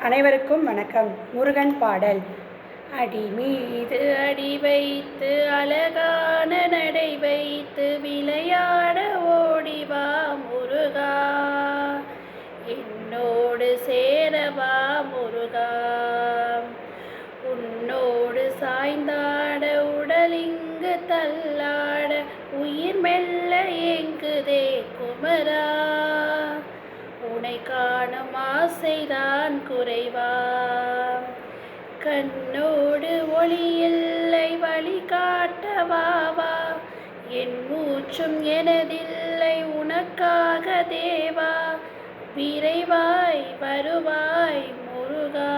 அனைவருக்கும் வணக்கம். முருகன் பாடல். அடி மீது அடி வைத்து அழகான நடை வைத்து விளையாட ஓடிவா முருகா, என்னோடு சேரவா முருகா. உன்னோடு சாய்ந்தாட உடலிங்கு தள்ளாட உயிர் மெல்ல ஏங்குதே குமரா, உனை காணும் ஆசைதான் குறைவா. கண்ணோடு ஒளியில்லை வழி காட்டவாவா, என் மூச்சும் எனதில்லை உனக்காக தேவா. விரைவாய் வருவாய் முருகா,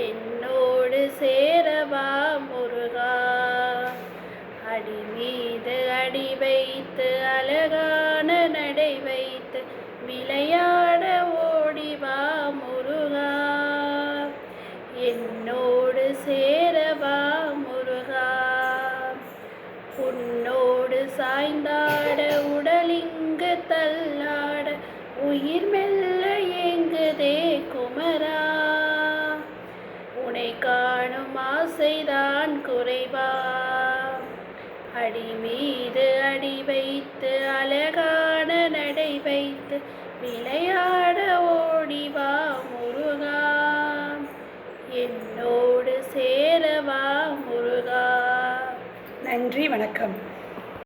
என்னோடு சேரவா முருகா. அடி மீது அடி வைத்து அழகான நடை வைத்து விளையாட ஓடிவா முருகா, என்னோடு சேரவா முருகா. உன்னோடு சாய்ந்தாட உடலிங்கு தள்ளாட உயிர் மெல்ல ஏங்குதே குமரா, உனை காணும் ஆசைதான் குறைவா. அடி மீது அடி வைத்து அழகான நடை வைத்து விளையாட ஓடிவா முருகா, என்னோடு சேரவா முருகா. நன்றி, வணக்கம்.